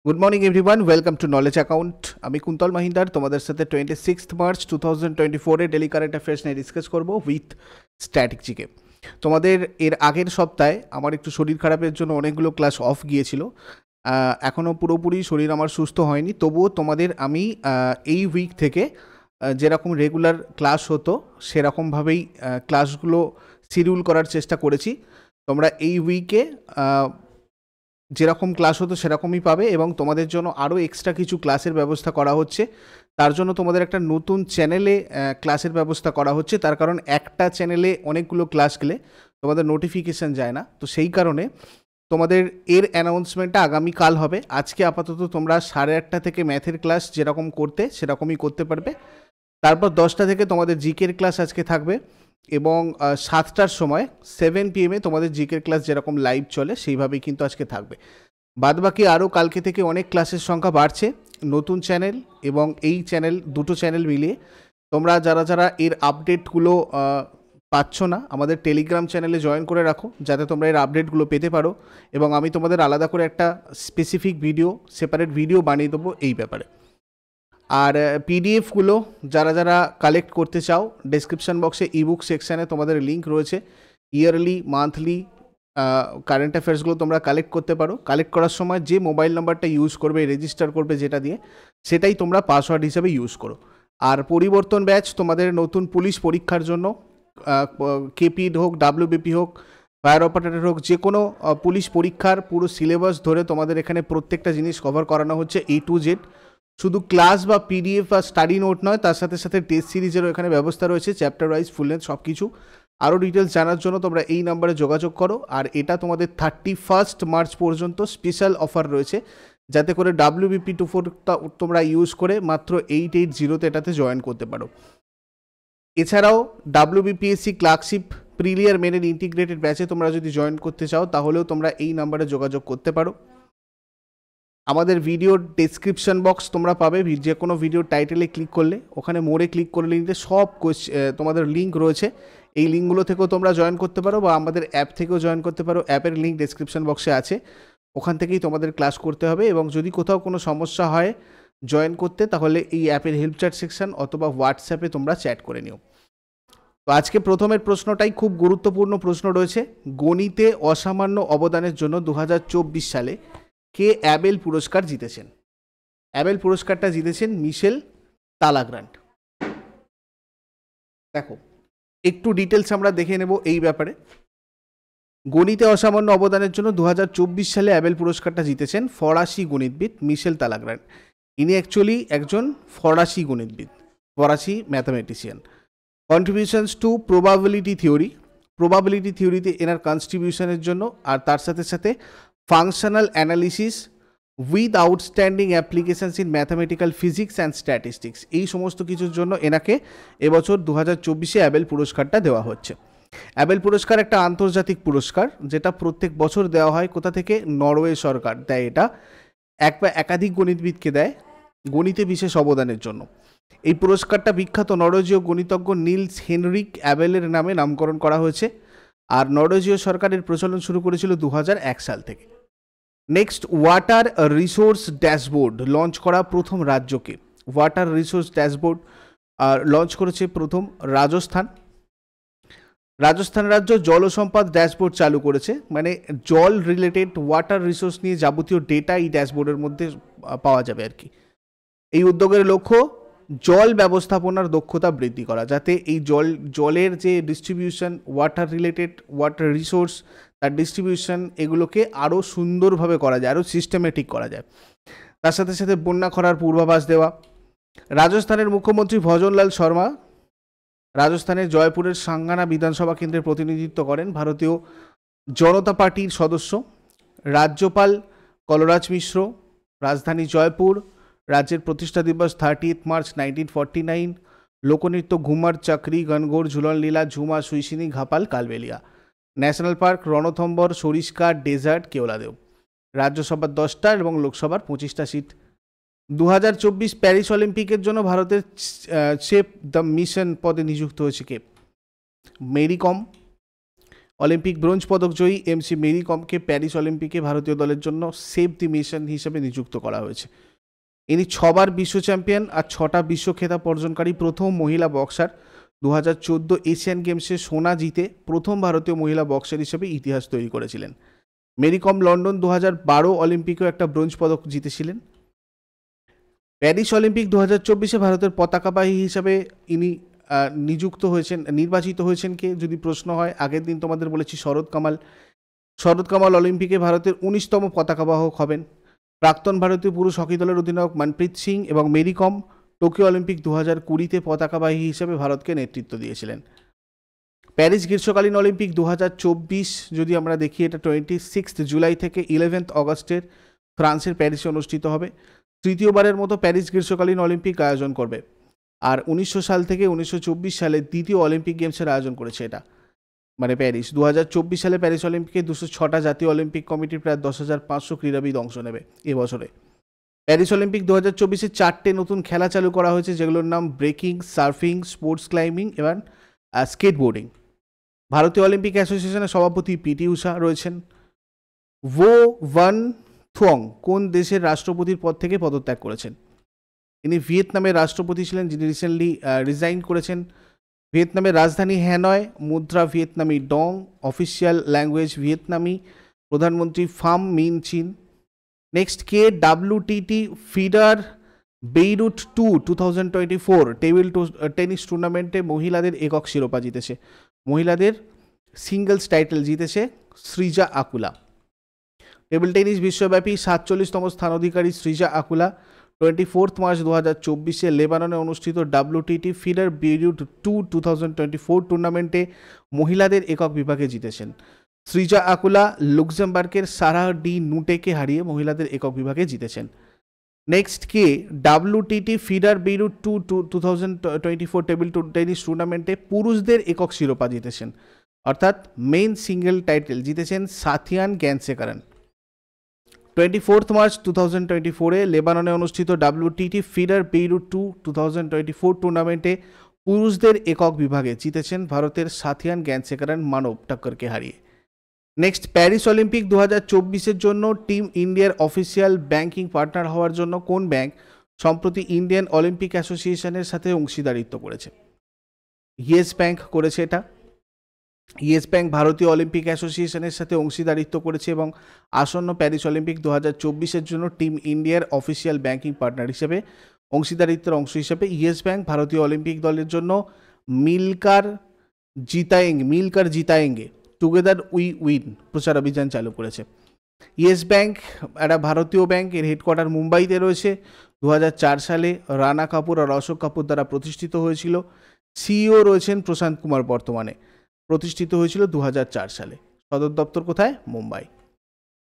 Good morning everyone, welcome to knowledge account. আমি কুন্তল মাহিন্দার তোমাদের সাথে 26 মার্চ 2024 ডেলি কারেন্ট অ্যাফেয়ার্স নিয়ে ডিসকাস করবো উইথ স্ট্র্যাটেজিকে। তোমাদের এর আগের সপ্তাহে আমার একটু শরীর খারাপের জন্য অনেকগুলো ক্লাস অফ গিয়েছিল। এখনও পুরোপুরি শরীর আমার সুস্থ হয়নি, তবুও তোমাদের আমি এই উইক থেকে যেরকম রেগুলার ক্লাস হতো সেরকমভাবেই ক্লাসগুলো শিডিউল করার চেষ্টা করেছি। তোমরা এই উইকে যেরকম ক্লাস হতো সেরকমই পাবে, এবং তোমাদের জন্য আরও এক্সট্রা কিছু ক্লাসের ব্যবস্থা করা হচ্ছে। তার জন্য তোমাদের একটা নতুন চ্যানেলে ক্লাসের ব্যবস্থা করা হচ্ছে, তার কারণ একটা চ্যানেলে অনেকগুলো ক্লাস গেলে তোমাদের নোটিফিকেশান যায় না। তো সেই কারণে তোমাদের এর অ্যানাউন্সমেন্টটা আগামীকাল হবে। আজকে আপাতত তোমরা 8:30 থেকে ম্যাথের ক্লাস যেরকম করতে সেরকমই করতে পারবে। তারপর 10টা থেকে তোমাদের জিকের ক্লাস আজকে থাকবে, এবং 7টার সময় 7 PM তোমাদের জিকের ক্লাস যেরকম লাইভ চলে সেইভাবেই কিন্তু আজকে থাকবে। বাদবাকি আরও কালকে থেকে অনেক ক্লাসের সংখ্যা বাড়ছে। নতুন চ্যানেল এবং এই চ্যানেল, দুটো চ্যানেল মিলিয়ে তোমরা যারা এর আপডেটগুলো পাচ্ছ না, আমাদের টেলিগ্রাম চ্যানেলে জয়েন করে রাখো, যাতে তোমরা এর আপডেটগুলো পেতে পারো। এবং আমি তোমাদের আলাদা করে একটা স্পেসিফিক ভিডিও, সেপারেট ভিডিও বানিয়ে দেবো এই ব্যাপারে। আর পিডিএফগুলো যারা কালেক্ট করতে চাও, ডেসক্রিপশান বক্সে ইবুক সেকশানে তোমাদের লিঙ্ক রয়েছে। ইয়ারলি, মান্থলি কারেন্ট অ্যাফেয়ার্সগুলো তোমরা কালেক্ট করতে পারো। কালেক্ট করার সময় যে মোবাইল নাম্বারটা ইউজ করবে, রেজিস্টার করবে যেটা দিয়ে, সেটাই তোমরা পাসওয়ার্ড হিসাবে ইউজ করো। আর পরিবর্তন ব্যাচ তোমাদের নতুন পুলিশ পরীক্ষার জন্য, কেপিড হোক, ডাব্লিউবিপি হোক, ফায়ার অপারেটর হোক, যে কোনো পুলিশ পরীক্ষার পুরো সিলেবাস ধরে তোমাদের এখানে প্রত্যেকটা জিনিস কভার করানো হচ্ছে A to Z। শুধু ক্লাস বা পিডিএফ বা স্টাডি নোট নয়, তার সাথে সাথে টেস্ট সিরিজেরও এখানে ব্যবস্থা রয়েছে, চ্যাপ্টার ওয়াইজ, ফুল লেন্থ সব কিছু। আরও ডিটেলস জানার জন্য তোমরা এই নাম্বারে যোগাযোগ করো। আর এটা তোমাদের 31 মার্চ পর্যন্ত স্পেশাল অফার রয়েছে, যাতে করে WBP24টা তোমরা ইউজ করে মাত্র 880-তে এটাতে জয়েন করতে পারো। এছাড়াও WBPSC ক্লার্কশিপ প্রিলিয়ার মেনের ইন্টিগ্রেটেড ব্যাচে তোমরা যদি জয়েন করতে চাও, তাহলেও তোমরা এই নাম্বারে যোগাযোগ করতে পারো। আমাদের ভিডিওর ডেসক্রিপশন বক্স তোমরা পাবে, যে কোনো ভিডিও টাইটেলে ক্লিক করলে ওখানে মোড়ে ক্লিক করলে নিতে সব তোমাদের লিঙ্ক রয়েছে। এই লিঙ্কগুলো থেকেও তোমরা জয়েন করতে পারো, বা আমাদের অ্যাপ থেকেও জয়েন করতে পারো। অ্যাপের লিঙ্ক ডেসক্রিপশন বক্সে আছে, ওখান থেকেই তোমাদের ক্লাস করতে হবে। এবং যদি কোথাও কোনো সমস্যা হয় জয়েন করতে, তাহলে এই অ্যাপের হেল্প চ্যাট সেকশন অথবা হোয়াটসঅ্যাপে তোমরা চ্যাট করে নিও। তো আজকে প্রথমের প্রশ্নটাই খুব গুরুত্বপূর্ণ প্রশ্ন রয়েছে। গণিতে অসামান্য অবদানের জন্য 2024 সালে কে অ্যাবেল পুরস্কার জিতেছেন? অ্যাবেল পুরস্কারটা জিতেছেন মিশেল তালাগ্রান্ট। দেখো, একটু ডিটেলস আমরা দেখে নেব এই ব্যাপারে। গণিতে অসামান্য অবদানের জন্য 2024 সালে অ্যাবেল পুরস্কারটা জিতেছেন ফরাসি গণিতবিদ মিশেল তালাগ্রান্ট। ইনি অ্যাকচুয়ালি একজন ফরাসি গণিতবিদ, ফরাসি ম্যাথামেটিশিয়ান। কন্ট্রিবিউশনস টু প্রবাবিলিটি থিওরিতে এনার কন্ট্রিবিউশনের জন্য, আর তার সাথে সাথে functional analysis with outstanding applications in mathematical physics and statistics, এই সমস্ত কিছুর জন্য এনাকে এবছর 2024-এ অ্যাবেল পুরস্কারটা দেওয়া হচ্ছে। অ্যাবেল পুরস্কার একটা আন্তর্জাতিক পুরস্কার, যেটা প্রত্যেক বছর দেওয়া হয়। কোথা থেকে? নরওয়ে সরকার দেয় এটা। এক বা একাধিক গণিতবিদকে দেয় গণিতে বিশেষ অবদানের জন্য। এই পুরস্কারটা বিখ্যাত নরওয়েজীয় গণিতজ্ঞ নিলস হেনরিক অ্যাবেলের নামে নামকরণ করা হয়েছে, আর নরওয়েজীয় সরকারের প্রচলন শুরু করেছিল 2001 সাল থেকে। Next, water resource dashboard launch করা প্রথম রাজ্যকে? ওয়াটার রিসোর্স ড্যাশবোর্ড লঞ্চ করেছে প্রথম রাজস্থান। রাজস্থান রাজ্য জলসম্পদ ড্যাশবোর্ড চালু করেছে, মানে জল রিলেটেড, ওয়াটার রিসোর্স নিয়ে যাবতীয় ডেটা এই ড্যাশবোর্ডের মধ্যে পাওয়া যাবে আর কি। এই উদ্যোগের লক্ষ্য জল ব্যবস্থাপনার দক্ষতা বৃদ্ধি করা, যাতে এই জলের যে distribution, water related, water resource, তার ডিস্ট্রিবিউশন, এগুলোকে আরও সুন্দরভাবে করা যায়, আরও সিস্টেমেটিক করা যায়। তার সাথে সাথে বন্যা খরার পূর্বাভাস দেওয়া। রাজস্থানের মুখ্যমন্ত্রী ভজনলাল শর্মা রাজস্থানের জয়পুরের সাঙ্গানা বিধানসভা কেন্দ্রের প্রতিনিধিত্ব করেন, ভারতীয় জনতা পার্টির সদস্য। রাজ্যপাল কলরাজ মিশ্র, রাজধানী জয়পুর। রাজ্যের প্রতিষ্ঠা দিবস 30 মার্চ 1949। লোকনৃত্য Ghoomar Chakri, Gangaur, Jhulan Leela, Jhuma, Suisini, Ghapal, Kalbelia. National park Ranthambore, Sariska, desert, Keoladeo. রাজ্যসভার 10টা এবং লোকসভার 25টা সিট। 2024 প্যারিস অলিম্পিকের জন্য ভারতের চেফ দ্য মিশন পদে নিযুক্ত হয়েছে কে? মেরি কম। অলিম্পিক ব্রোঞ্জ পদক জয়ী এমসি মেরি কমকে প্যারিস অলিম্পিকে ভারতীয় দলের জন্য সেভ দি মিশন হিসেবে নিযুক্ত করা হয়েছে। ইনি 6বার বিশ্ব চ্যাম্পিয়ন আর 6টা বিশ্ব খেতাব অর্জনকারী প্রথম মহিলা বক্সার। 2014 এশিয়ান গেমসে সোনা জিতে প্রথম ভারতীয় মহিলা বক্সার হিসেবে ইতিহাস তৈরি করেছিলেন। মেরি কম লন্ডন 2012 অলিম্পিকেও একটা ব্রোঞ্জ পদক জিতেছিলেন। প্যারিস অলিম্পিক 2024 ভারতের পতাকাবাহী হিসাবে ইনি নির্বাচিত হয়েছেন কে যদি প্রশ্ন হয়, আগের দিন তোমাদের বলেছি শরৎ কামাল অলিম্পিকে ভারতের 19তম পতাকাবাহক হবেন। প্রাক্তন ভারতীয় পুরুষ হকি দলের অধিনায়ক মনপ্রীত সিং এবং মেরি কম টোকিও অলিম্পিক 2020 পতাকাবাহী হিসেবে ভারতকে নেতৃত্ব দিয়েছিলেন। প্যারিস গ্রীষ্মকালীন অলিম্পিক 2024 যদি আমরা দেখি, এটা 26 জুলাই থেকে 11 অগস্টের ফ্রান্সের প্যারিসে অনুষ্ঠিত হবে। তৃতীয়বারের মতো প্যারিস গ্রীষ্মকালীন অলিম্পিক আয়োজন করবে। আর 1900 সাল থেকে 1924 সালে দ্বিতীয় অলিম্পিক গেমসের আয়োজন করেছে এটা, মানে প্যারিস। 2024 সালে প্যারিস অলিম্পিকে 206টা জাতীয় অলিম্পিক কমিটির প্রায় 10,500 ক্রীড়াবিদ অংশ নেবে এবছরে। প্যারিস অলিম্পিক 2024-এ 4টে নতুন খেলা চালু করা হয়েছে, যেগুলোর নাম ব্রেকিং, সার্ফিং, স্পোর্টস ক্লাইম্বিং এবং স্কেটবোর্ডিং। ভারতীয় অলিম্পিক অ্যাসোসিয়েশনের সভাপতি পিটি উষা রয়েছেন। ভো ওয়ান থুয়ং কোন দেশের রাষ্ট্রপতির পদ থেকে পদত্যাগ করেছেন? ইনি ভিয়েতনামের রাষ্ট্রপতি ছিলেন, যিনি রিসেন্টলি রিজাইন করেছেন। ভিয়েতনামের রাজধানী হ্যানয়, মুদ্রা ভিয়েতনামি ডং, অফিসিয়াল ল্যাঙ্গুয়েজ ভিয়েতনামি, প্রধানমন্ত্রী ফাম মিন চিন। নেক্সট, কে WTT feeder Beirut 2024 table tennis টুর্নামেন্টে মহিলাদের একক শিরোপা জিতেছে? মহিলাদের সিঙ্গলস টাইটেল জিতেছে সৃজা আকুলা। টেবিল টেনিস বিশ্বব্যাপী 47তম স্থান অধিকারী সৃজা আকুলা 24 মার্চ 2024 লেবাননে অনুষ্ঠিত WTT ফিডার বেইরুট 2024 টুর্নামেন্টে মহিলাদের একক বিভাগে জিতেছেন। সৃজা আকুলা লুক্সেমবার্গের সারাহ ডি নুটেকে হারিয়ে মহিলাদের একক বিভাগে জিতেছেন। নেক্সট, কে WTT feeder Beirut 2024 table tennis টুর্নামেন্টে পুরুষদের একক শিরোপা জিতেছেন, অর্থাৎ মেইন সিঙ্গেল টাইটেল জিতেছেন সাথিয়ান গ্যানসেকারেন। 24 মার্চ 2024 লেবাননে অনুষ্ঠিত WTT ফিডার বেইরুট 2024 টুর্নামেন্টে পুরুষদের একক বিভাগে জিতেছেন ভারতের সাথিয়ান গ্যানসেকারেন মানব টক্করকে হারিয়ে। নেক্সট, প্যারিস অলিম্পিক 2024-এর জন্য টিম ইন্ডিয়ার অফিসিয়াল ব্যাংকিং পার্টনার হওয়ার জন্য কোন ব্যাংক সম্প্রতি ইন্ডিয়ান অলিম্পিক অ্যাসোসিয়েশনের সাথে অংশীদারিত্ব করেছে? ইয়েস ব্যাংক করেছে এটা। ইয়েস ব্যাংক ভারতীয় অলিম্পিক অ্যাসোসিয়েশনের সাথে অংশীদারিত্ব করেছে এবং আসন্ন প্যারিস অলিম্পিক 2024-এর জন্য টিম ইন্ডিয়ার অফিসিয়াল ব্যাংকিং পার্টনার হিসেবে অংশীদারিত্বের অংশ হিসেবে ইয়েস ব্যাংক ভারতীয় অলিম্পিক দলের জন্য মিলকার জিতায়েঙ্গে টুগেদার উই উইন প্রচার অভিযান চালু করেছে। ইয়েস ব্যাংক একটা ভারতীয় ব্যাংক, এর হেডকোয়ার্টার মুম্বাইতে রয়েছে। 2004 সালে রানা কাপুর আর অশোক কাপুর দ্বারা প্রতিষ্ঠিত হয়েছিল। সিইও রয়েছেন প্রশান্ত কুমার বর্তমানে। প্রতিষ্ঠিত হয়েছিল 2004 সালে। সদর দপ্তর কোথায়? মুম্বাই।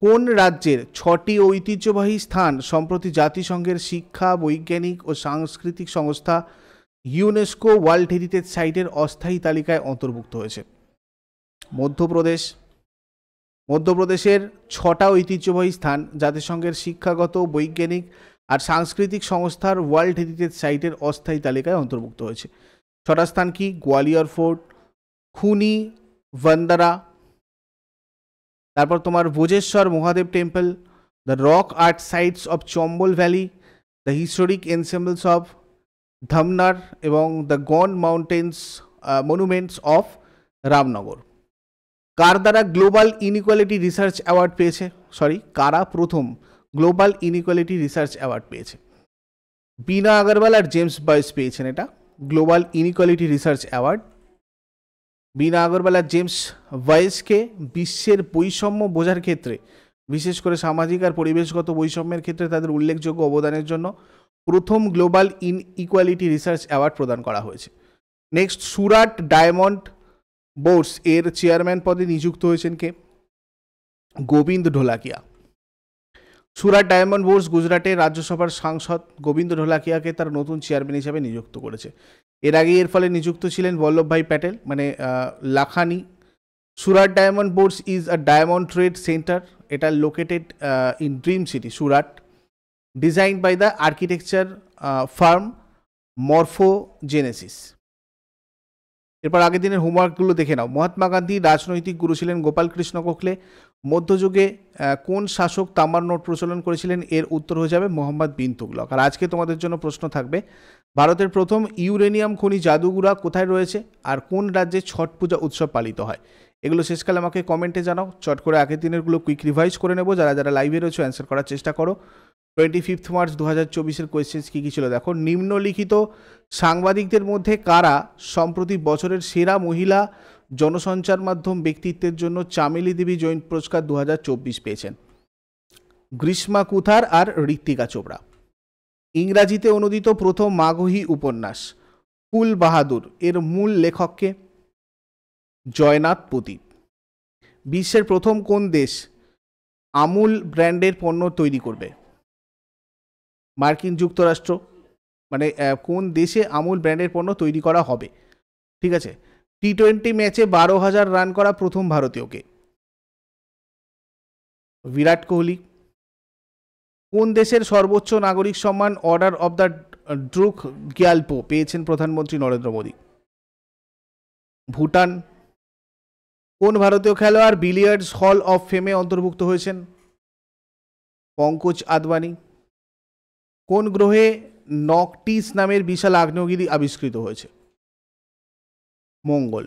কোন রাজ্যের 6টি ঐতিহ্যবাহী স্থান সম্প্রতি জাতিসংঘের শিক্ষা, বৈজ্ঞানিক ও সাংস্কৃতিক সংস্থা ইউনেস্কো ওয়ার্ল্ড হেরিটেজ সাইটের অস্থায়ী তালিকায় অন্তর্ভুক্ত হয়েছে? মধ্যপ্রদেশের 6টা ঐতিহ্যবাহী স্থান জাতিসংঘের শিক্ষাগত, বৈজ্ঞানিক আর সাংস্কৃতিক সংস্থার ওয়ার্ল্ড হেরিটেজ সাইটের অস্থায়ী তালিকায় অন্তর্ভুক্ত হয়েছে। 6টা স্থান কি? গোয়ালিয়র ফোর্ট, খুনি, ভান্দারা, তারপর তোমার Bhojeshwar Mahadev temple, the rock art sites of Chambal valley, the historic ensembles of Dhamnar এবং the Gond mountains monuments of Ramnagar. কার দ্বারা গ্লোবাল ইনইকুয়ালিটি রিসার্চ অ্যাওয়ার্ড পেয়েছে? কারা প্রথম গ্লোবাল ইনইকুয়ালিটি রিসার্চ অ্যাওয়ার্ড পেয়েছে? বিনা আগরওয়াল আর জেমস বয়েস পেয়েছেন এটা গ্লোবাল ইনইকুয়ালিটি রিসার্চ অ্যাওয়ার্ড। বিনা আগরওয়াল আর জেমস বয়েসকে বিশ্বের বৈষম্য বোঝার ক্ষেত্রে, বিশেষ করে সামাজিক আর পরিবেশগত বৈষম্যের ক্ষেত্রে তাদের উল্লেখযোগ্য অবদানের জন্য প্রথম গ্লোবাল ইনইকুয়ালিটি রিসার্চ অ্যাওয়ার্ড প্রদান করা হয়েছে। নেক্সট, সুরাট ডায়মন্ড বোর্স এর চেয়ারম্যান পদে নিযুক্ত হয়েছেন কে? গোবিন্দ ঢোলাকিয়া। সুরাট ডায়মন্ড বোর্স গুজরাটের রাজ্যসভার সাংসদ গোবিন্দ ঢোলাকিয়াকে তার নতুন চেয়ারম্যান হিসাবে নিযুক্ত করেছে। এর আগে এর ফলে নিযুক্ত ছিলেন বল্লভভাই প্যাটেল, মানে Lakhani. Surat diamond bourse is a diamond trade centre. এটা located in dream city Surat, designed by the architecture firm Morphogenesis. এরপর আগের দিনের হোমওয়ার্কগুলো দেখে নাও। মহাত্মা গান্ধী রাজনৈতিক গুরু ছিলেন গোপালকৃষ্ণ গোখলে। মধ্যযুগে কোন শাসক তামার নোট প্রচলন করেছিলেন? এর উত্তর হয়ে যাবে মোহাম্মদ বিন তুগলক। আর আজকে তোমাদের জন্য প্রশ্ন থাকবে, ভারতের প্রথম ইউরেনিয়াম খনি জাদুঘরা কোথায় রয়েছে আর কোন রাজ্যে ছট পূজা উৎসব পালিত হয়? এগুলো শেষকালে আমাকে কমেন্টে জানাও। চট করে আগের দিনেরগুলো কুইক রিভাইজ করে নেবো। যারা যারা লাইভে রয়েছে অ্যান্সার করার চেষ্টা করো। 25 মার্চ 2024 কোয়েশ্চেন্স কী কী ছিল দেখো। নিম্নলিখিত সাংবাদিকদের মধ্যে কারা সম্প্রতি বছরের সেরা মহিলা জনসঞ্চার মাধ্যম ব্যক্তিত্বের জন্য চামেলি দেবী জৈন পুরস্কার 2024 পেয়েছেন? গ্রীষ্মা কুথার আর ঋত্বিকা চোপড়া। ইংরাজিতে অনুদিত প্রথম মাগহী উপন্যাস ফুল বাহাদুর এর মূল লেখককে? জয়নাথ পতি। বিশ্বের প্রথম কোন দেশ আমুল ব্র্যান্ডের পণ্য তৈরি করবে? মার্কিন যুক্তরাষ্ট্র। মানে কোন দেশে আমুল ব্র্যান্ডের পণ্য তৈরি করা হবে? ঠিক আছে। টি20 ম্যাচে 12,000 রান করা প্রথম ভারতীয়কে? বিরাট কোহলি। কোন দেশের সর্বোচ্চ নাগরিক সম্মান order of the Druk Gyalpo পেয়েছেন প্রধানমন্ত্রী নরেন্দ্র মোদী? ভুটান। কোন ভারতীয় খেলোয়াড় বিলিয়ার্ডস হল অফ ফেমে অন্তর্ভুক্ত হয়েছেন? পঙ্কজ আদবানি। কোন গ্রহে নকটিস নামের বিশাল আগ্নেয়গিরি আবিষ্কৃত হয়েছে? মঙ্গল।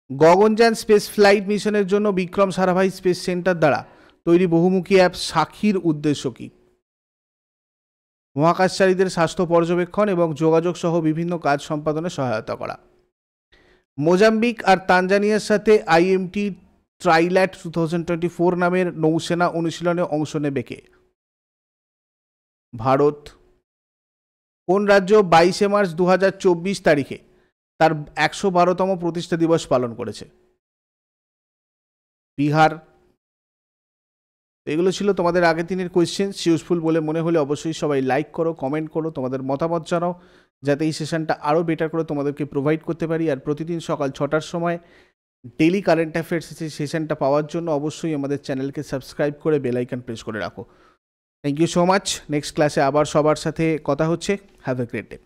গগনযান স্পেস ফ্লাইট মিশনের জন্য বিক্রম সারাভাই স্পেস সেন্টার দ্বারা তৈরি বহুমুখী অ্যাপ সাক্ষীর উদ্দেশ্য কি? মহাকাশচারীদের স্বাস্থ্য পর্যবেক্ষণ এবং যোগাযোগ সহ বিভিন্ন কাজ সম্পাদনে সহায়তা করা। মোজাম্বিক আর তানজানিয়ার সাথে IMT ট্রাইল্যাট 2024 নামের নৌসেনা অনুশীলনে অংশ নেবে কে? ভারত। কোন রাজ্য 22 মার্চ 2024 তারিখে তার 112তম প্রতিষ্ঠা দিবস পালন করেছে? বিহার। এগুলো ছিল তোমাদের আগের দিনের কোয়েশ্চেন্স। ইউজফুল বলে মনে হলে অবশ্যই সবাই লাইক করো, কমেন্ট করো, তোমাদের মতামত জানাও, যাতে এই সেশনটা আরও বেটার করে তোমাদেরকে প্রোভাইড করতে পারি। আর প্রতিদিন সকাল 6টার সময় ডেলি কারেন্ট অ্যাফেয়ার্স সেশনটা পাওয়ার জন্য অবশ্যই আমাদের চ্যানেলকে সাবস্ক্রাইব করে বেল আইকন প্রেস করে রাখো। Thank you so much. Next ক্লাসে আবার সবার সাথে কথা হচ্ছে। Have a great day.